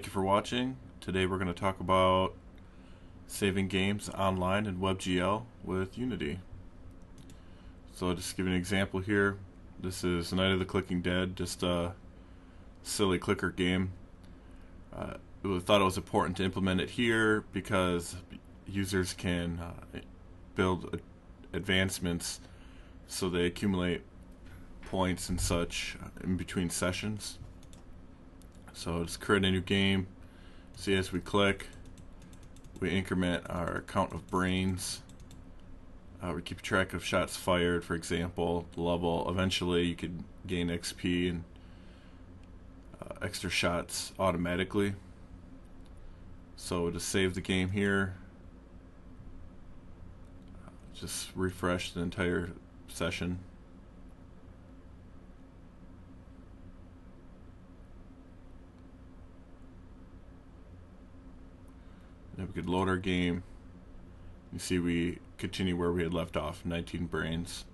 Thank you for watching. Today we're going to talk about saving games online in WebGL with Unity. So I'll just give you an example here. This is Night of the Clicking Dead, just a silly clicker game. We thought it was important to implement it here because users can build advancements so they accumulate points and such in between sessions. So let's create a new game. See, as we click, we increment our count of brains. We keep track of shots fired, for example, the level. Eventually you could gain XP and extra shots automatically. So we'll just save the game here. Just refresh the entire session. Then we could load our game. You see we continue where we had left off, 19 brains.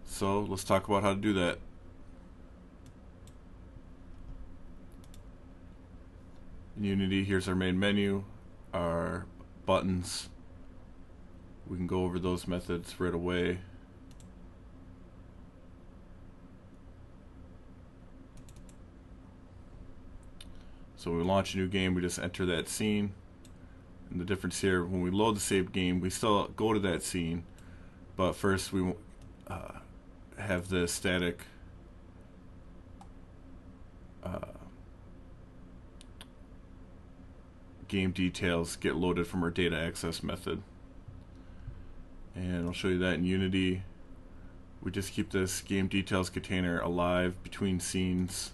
So let's talk about how to do that. In Unity, here's our main menu, our buttons. We can go over those methods right away. So when we launch a new game, we just enter that scene. And the difference here, when we load the saved game, we still go to that scene, but first we have the static game details get loaded from our data access method. And I'll show you that in Unity. We just keep this game details container alive between scenes.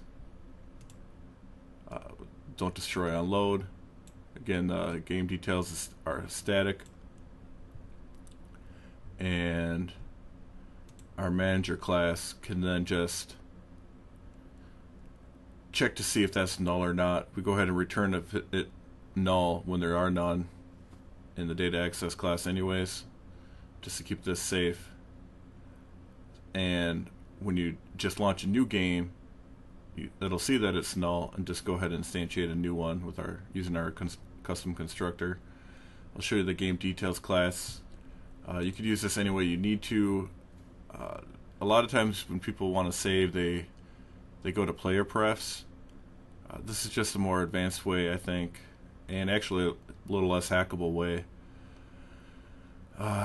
Don't destroy on load. Again, the game details are static, and our manager class can then just check to see if that's null or not. We go ahead and return it null when there are none in the data access class anyways, just to keep this safe. And when you just launch a new game, it'll see that it's null and just go ahead and instantiate a new one with using our custom constructor. I'll show you the game details class. You could use this any way you need to. A lot of times when people want to save, they go to player prefs. This is just a more advanced way, I think, and actually a little less hackable way.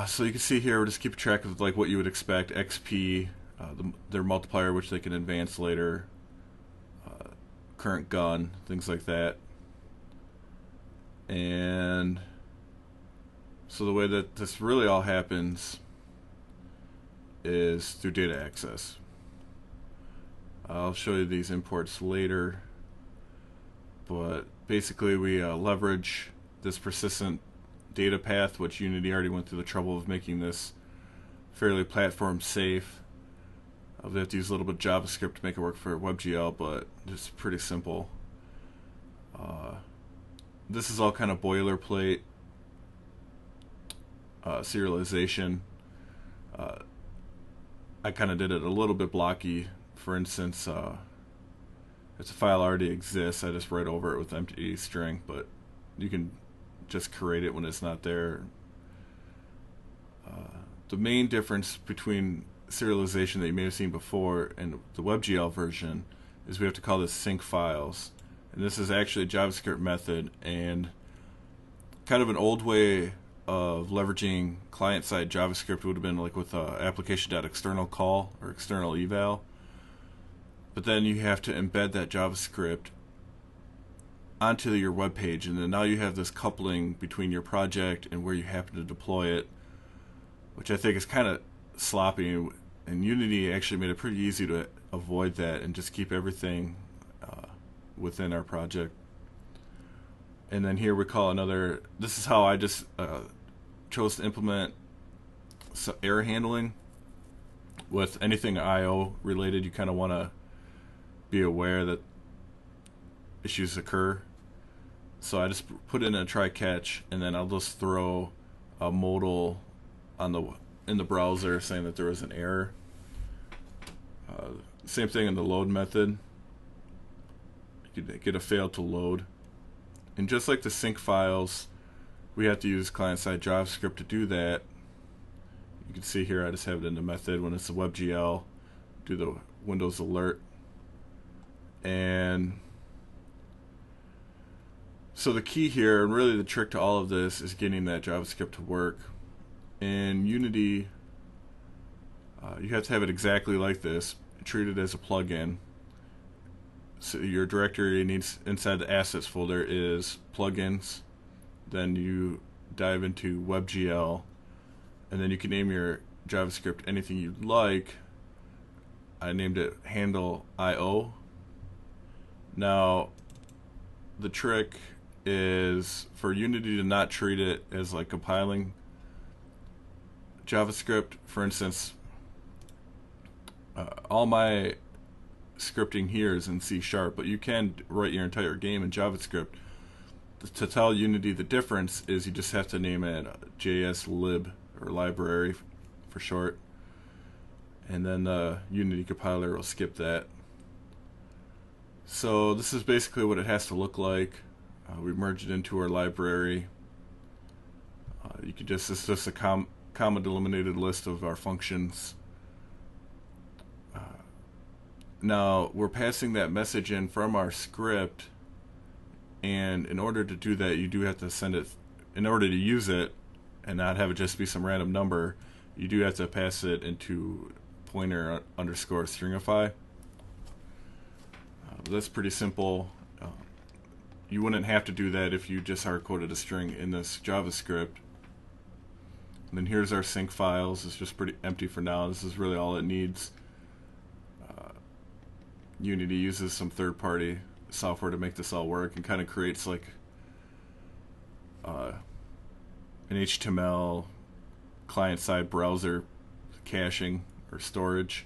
So you can see here we're just keeping track of like what you would expect: XP, their multiplier, which they can advance later, current gun, things like that. And so the way that this really all happens is through data access. I'll show you these imports later, but basically we leverage this persistent data path, which Unity already went through the trouble of making this fairly platform safe. We have to use a little bit of JavaScript to make it work for WebGL, but it's pretty simple. This is all kind of boilerplate serialization. I kind of did it a little bit blocky. For instance, if the file already exists, I just write over it with empty string, but you can just create it when it's not there. The main difference between serialization that you may have seen before and the WebGL version is we have to call this sync files. And this is actually a JavaScript method, and kind of an old way of leveraging client-side JavaScript would have been like with application.external call or external eval. But then you have to embed that JavaScript onto your web page, and then now you have this coupling between your project and where you happen to deploy it, which I think is kind of sloppy. And Unity actually made it pretty easy to avoid that and just keep everything within our project. And then here we call another, this is how I just chose to implement error handling. With anything IO related, you kind of want to be aware that issues occur. So I just put in a try catch, and then I'll just throw a modal in the browser saying that there was an error. Same thing in the load method. You could get a fail to load. And just like the sync files, we have to use client-side JavaScript to do that. You can see here I just have it in the method when it's a WebGL, do the Windows alert. And so the key here, and really the trick to all of this, is getting that JavaScript to work. In Unity, you have to have it exactly like this, treat it as a plugin. So your directory needs, inside the assets folder, is plugins. Then you dive into WebGL, and then you can name your JavaScript anything you'd like. I named it handle IO. Now, the trick is for Unity to not treat it as like compiling JavaScript. For instance, all my scripting here is in C#, but you can write your entire game in JavaScript. To tell Unity the difference is you just have to name it JSLib, or library for short, and then the Unity compiler will skip that. So this is basically what it has to look like. We merge it into our library. You could just, it's just a comma delimited list of our functions. Now we're passing that message in from our script, and in order to do that, you do have to send it, in order to use it and not have it just be some random number, you do have to pass it into pointer underscore stringify. That's pretty simple. You wouldn't have to do that if you just hard-coded a string in this JavaScript. And then here's our sync files. It's just pretty empty for now. This is really all it needs. Unity uses some third-party software to make this all work, and kind of creates like an HTML client-side browser caching or storage.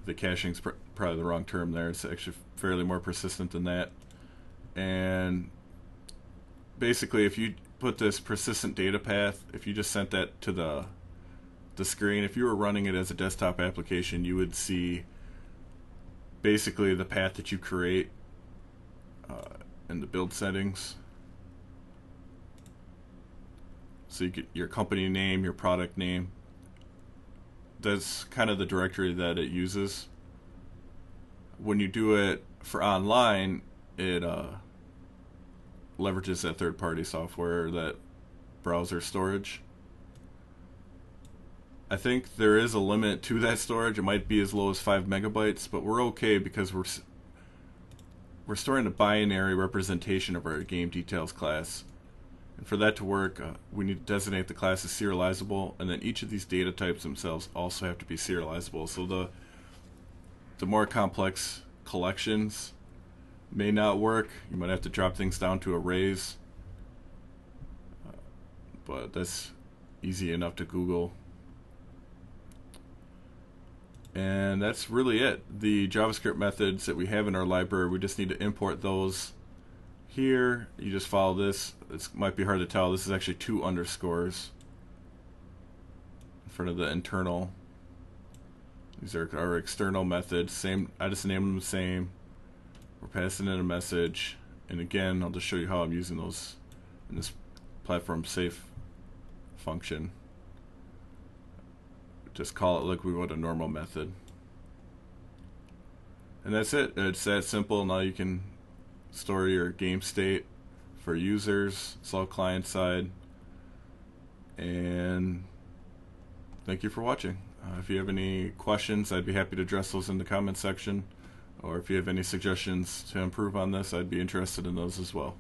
The caching's probably the wrong term there. It's actually fairly more persistent than that. And basically, if you put this persistent data path, if you just sent that to the screen, if you were running it as a desktop application, you would see basically the path that you create in the build settings. So you get your company name, your product name. That's kind of the directory that it uses. When you do it for online, it leverages that third-party software, that browser storage. I think there is a limit to that storage. It might be as low as 5 megabytes, but we're okay because we're storing a binary representation of our game details class. And for that to work, we need to designate the class as serializable, and then each of these data types themselves also have to be serializable. So the more complex collections may not work. You might have to drop things down to arrays, but that's easy enough to Google. And that's really it. The JavaScript methods that we have in our library, we just need to import those here. You just follow this. It might be hard to tell. This is actually 2 underscores in front of the internal. These are our external methods. Same. I just named them the same. We're passing in a message, and again, I'll just show you how I'm using those in this platform safe function. Just call it like we would a normal method. And that's it. It's that simple. Now you can store your game state for users. It's all client side. And thank you for watching. If you have any questions, I'd be happy to address those in the comment section. Or if you have any suggestions to improve on this, I'd be interested in those as well.